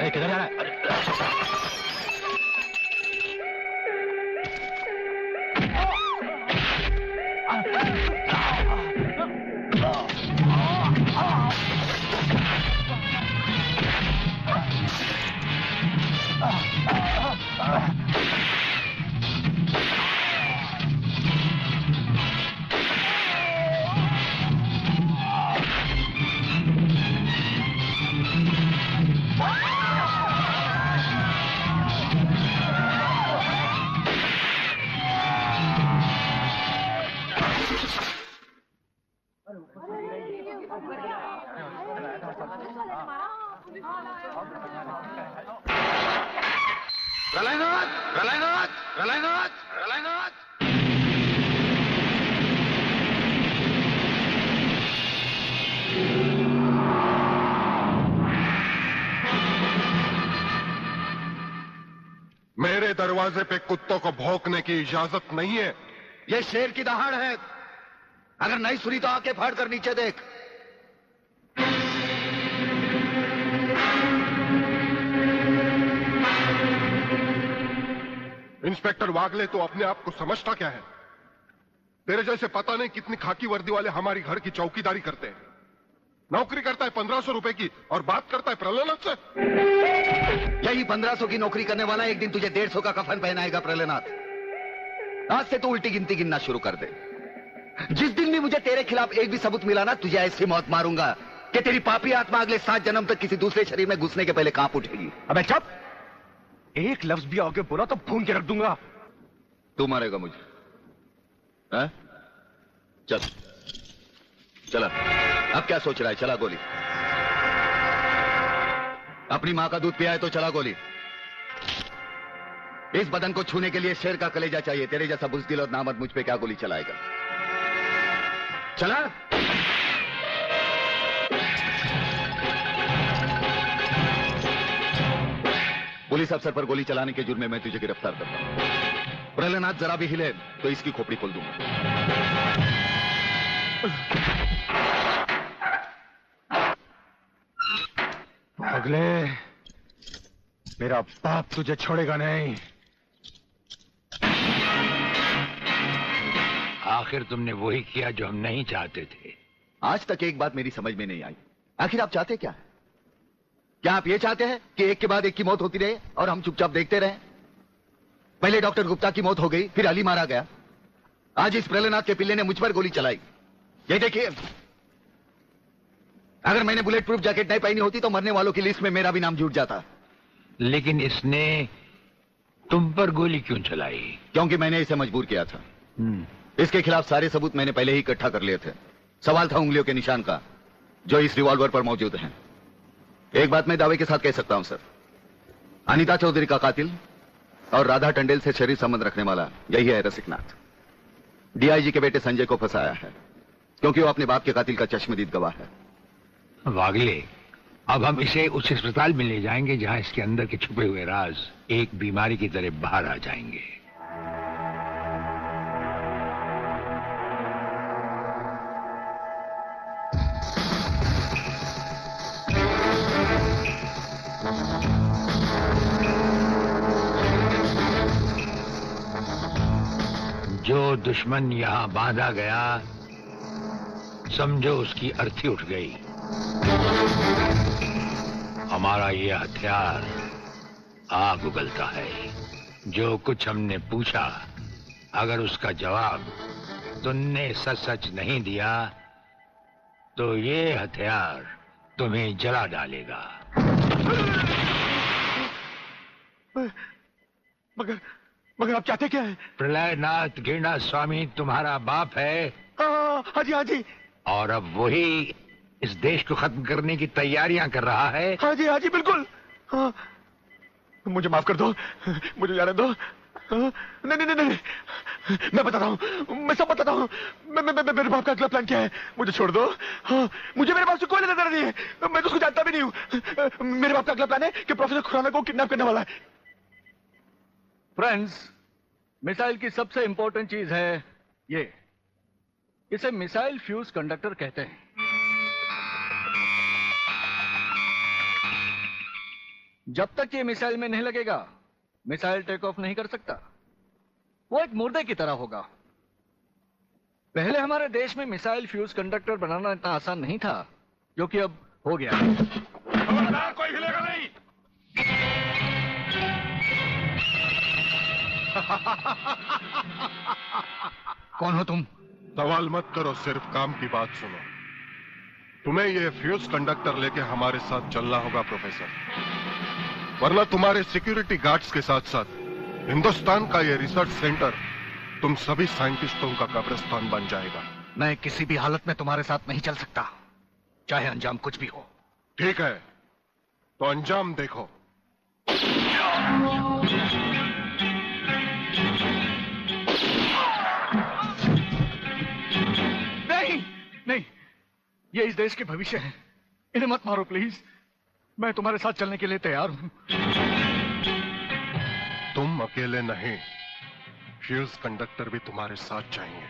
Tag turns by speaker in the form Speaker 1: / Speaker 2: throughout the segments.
Speaker 1: किधर जा रहा है?
Speaker 2: मेरे दरवाजे पे कुत्तों को भौंकने की इजाजत नहीं है।
Speaker 3: ये शेर की दहाड़ है। अगर नहीं सुनी तो आंखें फाड़ कर नीचे देख।
Speaker 2: इंस्पेक्टर वागले तो अपने आप को समझता क्या है? तेरे जैसे पता नहीं कितनी खाकी वर्दी वाले हमारी घर की चौकीदारी करते हैं। नौकरी करता है 1500 रुपए की और बात करता है प्रलयनाथ से।
Speaker 3: यही 1500 की नौकरी करने वाला एक दिन तुझे 150 का कफन पहनाएगा प्रलयनाथ। आज से तू उल्टी गिनती गिनना शुरू कर दे। जिस दिन भी मुझे तेरे खिलाफ एक भी सबूत मिला ना, तुझे ऐसी मौत मारूंगा कि तेरी पापी आत्मा अगले 7 जन्म तक किसी दूसरे शरीर में घुसने के पहले कांप उठेगी।
Speaker 1: अबे चुप! एक लफ्ज भी आगे बोला तो भून के रख दूंगा।
Speaker 3: तू मारेगा मुझे? है? चल चला। अब क्या सोच रहा है? चला गोली। अपनी मां का दूध पिया है तो चला गोली। इस बदन को छूने के लिए शेर का कलेजा चाहिए। तेरे जैसा बुज़दिल और नामर्द मुझ पे क्या गोली चलाएगा? चला। पुलिस अफसर पर गोली चलाने के जुर्म में मैं तुझे गिरफ्तार करता हूं। प्रलयनाथ जरा भी हिले तो इसकी खोपड़ी खोल दूंगा।
Speaker 1: अगले मेरा बाप तुझे छोड़ेगा नहीं।
Speaker 4: आखिर तुमने वही किया जो हम नहीं चाहते थे।
Speaker 3: आज तक एक बात मेरी समझ में नहीं आई। आखिर आप चाहते क्या है? क्या आप ये चाहते हैं कि एक के बाद एक की मौत होती रहे और हम चुपचाप देखते रहें? पहले डॉक्टर गुप्ता की मौत हो गई, फिर अली मारा गया। आज इस प्रलयनाथ के पिल्ले ने मुझ पर गोली चलाई। ये देखिए, अगर मैंने बुलेट प्रूफ जैकेट नहीं पहनी होती तो मरने वालों की लिस्ट में मेरा भी नाम जुड़ जाता।
Speaker 4: लेकिन इसने तुम पर गोली क्यों चलाई?
Speaker 3: क्योंकि मैंने इसे मजबूर किया था। इसके खिलाफ सारे सबूत मैंने पहले ही इकट्ठा कर लिए थे। सवाल था उंगलियों के निशान का, जो इस रिवॉल्वर पर मौजूद हैं। एक बात मैं दावे के साथ कह सकता हूं सर, अनीता चौधरी का कातिल और राधा टंडेल से शरीर संबंध रखने वाला यही है रसिकनाथ। डीआईजी के बेटे संजय को फंसाया है क्योंकि वो अपने बाप के कातिल का चश्मदीद गवाह है।
Speaker 4: वागले, अब हम इसे उस अस्पताल में ले जाएंगे जहां इसके अंदर के छुपे हुए राज एक बीमारी की तरह बाहर आ जाएंगे। जो दुश्मन यहां बांधा गया, समझो उसकी अर्थी उठ गई। हमारा ये हथियार आग उगलता है। जो कुछ हमने पूछा, अगर उसका जवाब तुमने सच सच नहीं दिया तो ये हथियार तुम्हें जला डालेगा।
Speaker 1: मगर आप चाहते क्या है?
Speaker 4: प्रलयनाथ गिरना स्वामी तुम्हारा बाप है।
Speaker 1: हाँ जी, हाँ जी।
Speaker 4: और अब वही इस देश को खत्म करने की तैयारियां कर रहा है।
Speaker 1: हाँ जी, बिल्कुल। हाँ, मुझे माफ कर दो, मुझे जाने दो। नहीं, मैं बताता हूँ, मैं सब बताता हूँ। मेरे बाप का अगला प्लान क्या है? मुझे छोड़ दो। हाँ, मुझे मेरे बाप से कोई लेना नहीं है। मैं तो उसको जानता भी नहीं हूँ। मेरे बाप का अगला प्लान है कि प्रोफेसर खुराना को किडनैप करने वाला है।
Speaker 5: फ्रेंड्स, मिसाइल की सबसे इंपॉर्टेंट चीज है ये, इसे मिसाइल फ्यूज कंडक्टर कहते हैं। जब तक ये मिसाइल में नहीं लगेगा, मिसाइल टेक ऑफ नहीं कर सकता। वो एक मुर्दे की तरह होगा। पहले हमारे देश में मिसाइल फ्यूज कंडक्टर बनाना इतना आसान नहीं था, जो कि अब हो गया।
Speaker 2: खबरदार, कोई हिलेगा नहीं।
Speaker 5: कौन हो तुम?
Speaker 2: सवाल मत करो, सिर्फ काम की बात सुनो। तुम्हें ये फ्यूज कंडक्टर लेके हमारे साथ चलना होगा प्रोफेसर, वरना तुम्हारे सिक्योरिटी गार्ड्स के साथ साथ हिंदुस्तान का ये रिसर्च सेंटर तुम सभी साइंटिस्टों का कब्रिस्तान बन जाएगा।
Speaker 5: मैं किसी भी हालत में तुम्हारे साथ नहीं चल सकता, चाहे अंजाम कुछ भी हो।
Speaker 2: ठीक है, तो अंजाम देखो।
Speaker 5: नहीं नहीं, ये इस देश के भविष्य है। इन्हें मत मारो प्लीज। मैं तुम्हारे साथ चलने के लिए तैयार हूं।
Speaker 2: तुम अकेले नहीं, फ्यूज कंडक्टर भी तुम्हारे साथ जाएंगे।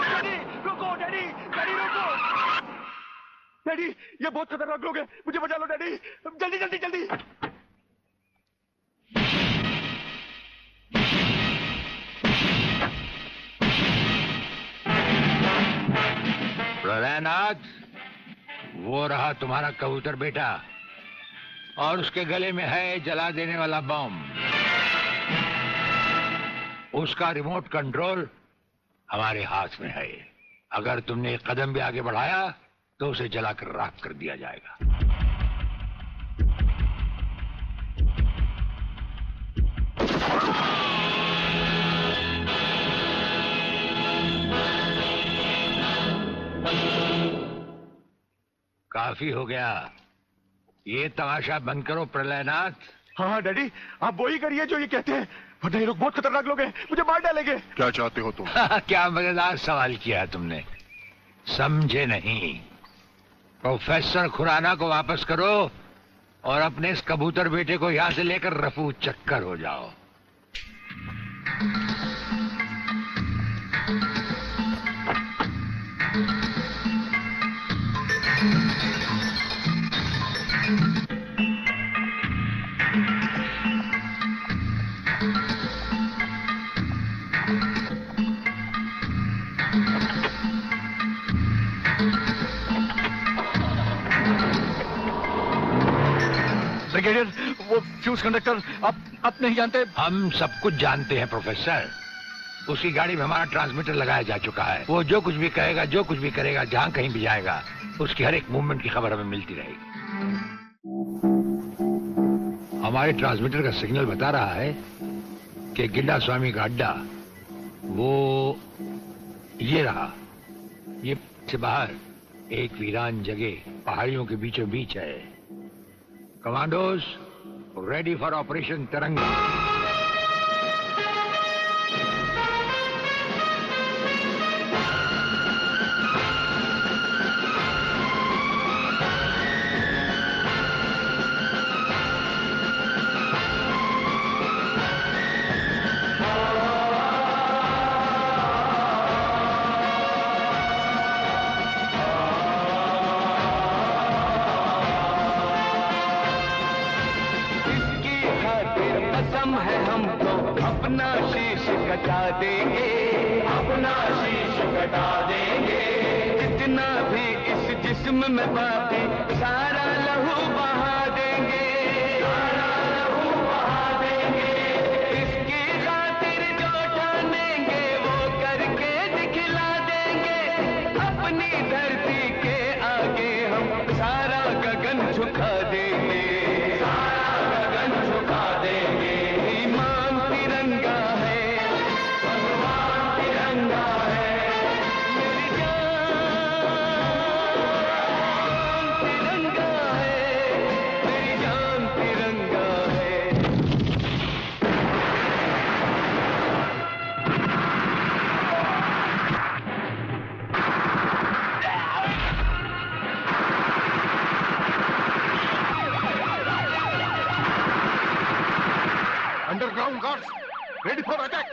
Speaker 1: डैडी रुको, डैडी डैडी रुको। डैडी, ये बहुत खतरनाक लोग हैं, मुझे बचा लो डैडी, जल्दी जल्दी जल्दी।
Speaker 4: प्रलयनाथ, वो रहा तुम्हारा कबूतर बेटा, और उसके गले में है जला देने वाला बम। उसका रिमोट कंट्रोल हमारे हाथ में है। अगर तुमने एक कदम भी आगे बढ़ाया तो उसे जलाकर राख कर दिया जाएगा। काफी हो गया, ये तमाशा बंद करो प्रलयनाथ।
Speaker 1: हाँ हाँ डैडी, आप वो ही करिए जो ये कहते हैं, वरना ये लोग बहुत खतरनाक लोग हैं, मुझे मार डालेंगे।
Speaker 2: क्या चाहते हो तुम?
Speaker 4: क्या मजेदार सवाल किया है तुमने, समझे नहीं। प्रोफेसर खुराना को वापस करो और अपने इस कबूतर बेटे को यहां से लेकर रफू चक्कर हो जाओ।
Speaker 5: ब्रिगेडियर, वो फ्यूज कंडक्टर आप नहीं जानते?
Speaker 4: हम सब कुछ जानते हैं प्रोफेसर। उसकी गाड़ी में हमारा ट्रांसमीटर लगाया जा चुका है। वो जो कुछ भी कहेगा, जो कुछ भी करेगा, जहां कहीं भी जाएगा, उसकी हर एक मूवमेंट की खबर हमें मिलती रहेगी। हमारे ट्रांसमीटर का सिग्नल बता रहा है कि गिड्डा स्वामी का अड्डा वो ये रहा। ये से बाहर एक वीरान जगह पहाड़ियों के बीचों बीच है। कमांडोज रेडी फॉर ऑपरेशन तिरंगा।
Speaker 6: अपना शीश कटा देंगे, अपना शीश कटा देंगे। जितना भी इस जिस्म में बाकी सारा लहू बहा देंगे, सारा लहू बहा देंगे। इसकी खातिर जो ठानेंगे वो करके दिखला देंगे। अपनी धरती के आगे हम सारा गगन झुका देंगे, सारा गगन झुका देंगे।
Speaker 2: Underground guards, ready for attack.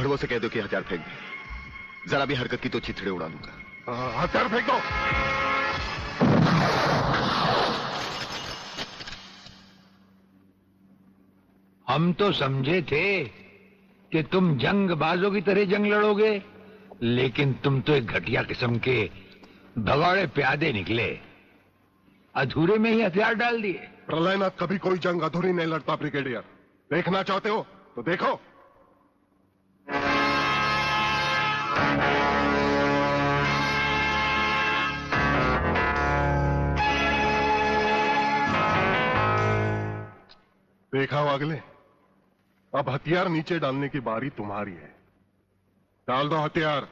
Speaker 3: भड़वों से कह दो कि हथियार फेंक दे। जरा भी हरकत की तो चिथड़े उड़ा दूंगा।
Speaker 2: हथियार फेंक दो।
Speaker 4: हम तो समझे थे कि तुम जंगबाजों की तरह जंग लड़ोगे, लेकिन तुम तो एक घटिया किस्म के भगौड़े प्यादे निकले। अधूरे में ही हथियार डाल दिए।
Speaker 2: प्रलयनाथ कभी कोई जंग अधूरी नहीं लड़ता ब्रिगेडियर। देखना चाहते हो तो देखो। देखा वागले, अब हथियार नीचे डालने की बारी तुम्हारी है। डाल दो हथियार।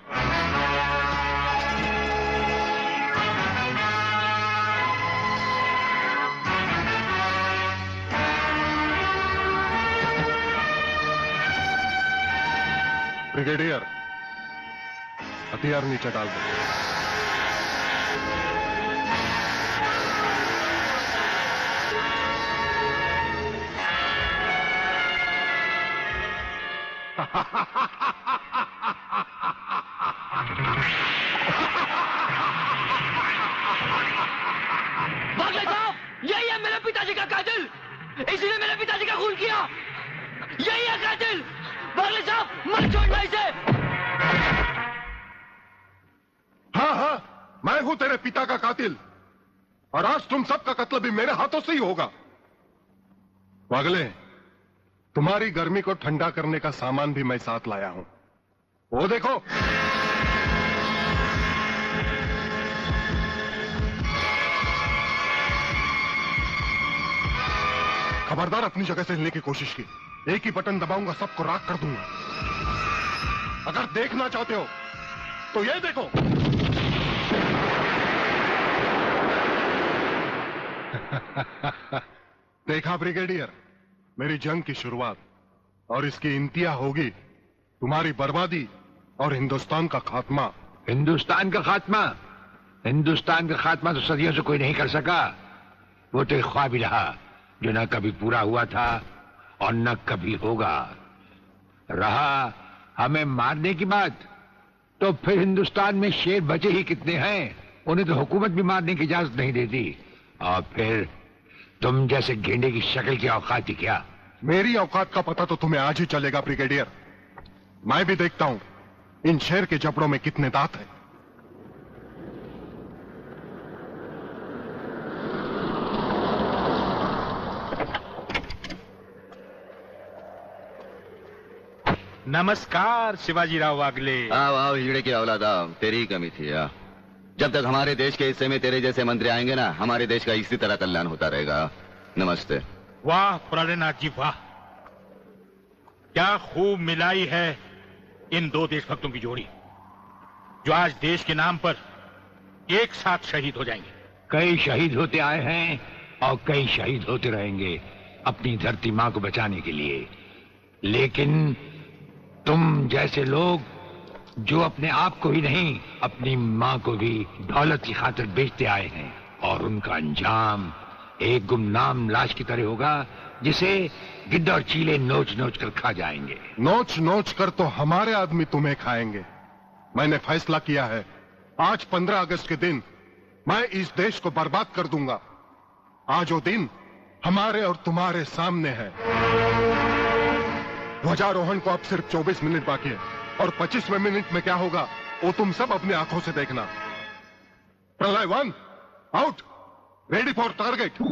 Speaker 2: ब्रिगेडियर, हथियार नीचे डाल दो।
Speaker 6: बागले साहब, यही है मेरे पिताजी का कातिल। इसीने मेरे पिताजी का खून किया। यही है कातिल। बागले साहब, मत छोड़ना इसे।
Speaker 2: हाँ हाँ, मैं हूं तेरे पिता का कातिल, और आज तुम सबका कत्ल भी मेरे हाथों से ही होगा। वागले, तुम्हारी गर्मी को ठंडा करने का सामान भी मैं साथ लाया हूं। वो देखो। खबरदार अपनी जगह से हिलने की कोशिश की। एक ही बटन दबाऊंगा, सबको राख कर दूंगा। अगर देखना चाहते हो तो ये देखो। देखा ब्रिगेडियर, मेरी जंग की शुरुआत, और इसकी इंतहा होगी तुम्हारी बर्बादी और हिंदुस्तान का खात्मा।
Speaker 4: हिंदुस्तान का खात्मा? हिंदुस्तान का खात्मा तो सदियों से कोई नहीं कर सका। वो तो एक ख्वाब ही रहा जो न कभी पूरा हुआ था और न कभी होगा। रहा हमें मारने की बात, तो फिर हिंदुस्तान में शेर बचे ही कितने हैं। उन्हें तो हुकूमत भी मारने की इजाजत नहीं देती। और फिर तुम जैसे गेंडे की शक्ल की औकात ही क्या?
Speaker 2: मेरी औकात का पता तो तुम्हें आज ही चलेगा ब्रिगेडियर। मैं भी देखता हूं इन शेर के जबड़ों में कितने दांत हैं।
Speaker 7: नमस्कार शिवाजीराव वागले।
Speaker 3: आओ आओ हिजड़े की औलाद आओ, तेरी ही कमी थी। जब तक हमारे देश के हिस्से में तेरे जैसे मंत्री आएंगे ना, हमारे देश का इसी तरह कल्याण होता रहेगा। नमस्ते।
Speaker 7: वाह प्रलयनाथ जी वाह, क्या खूब मिलाई है इन दो देशभक्तों की जोड़ी, जो आज देश के नाम पर एक साथ शहीद हो जाएंगे।
Speaker 4: कई शहीद होते आए हैं और कई शहीद होते रहेंगे अपनी धरती माँ को बचाने के लिए। लेकिन तुम जैसे लोग जो अपने आप को ही नहीं, अपनी माँ को भी दौलत की खातिर बेचते आए हैं, और उनका अंजाम एक गुमनाम लाश की तरह होगा जिसे गिद्ध और चीले नोच नोच कर खा जाएंगे।
Speaker 2: नोच नोच कर तो हमारे आदमी तुम्हें खाएंगे। मैंने फैसला किया है, आज 15 अगस्त के दिन मैं इस देश को बर्बाद कर दूंगा। आज वो दिन हमारे और तुम्हारे सामने है। ध्वजारोहण को अब सिर्फ 24 मिनट बाकी है, और 25वें मिनट में क्या होगा वो तुम सब अपनी आंखों से देखना। प्रलय 1 आउट, रेडी फॉर टारगेट।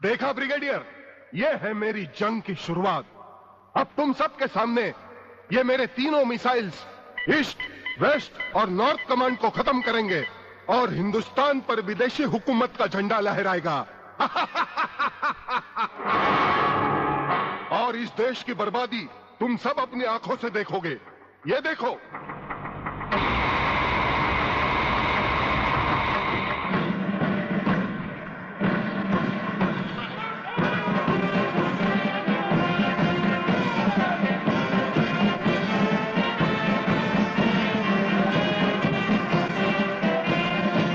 Speaker 2: देखा ब्रिगेडियर, ये है मेरी जंग की शुरुआत। अब तुम सबके सामने ये मेरे तीनों मिसाइल्स ईस्ट, वेस्ट और नॉर्थ कमांड को खत्म करेंगे और हिंदुस्तान पर विदेशी हुकूमत का झंडा लहराएगा। और इस देश की बर्बादी तुम सब अपनी आंखों से देखोगे। ये देखो,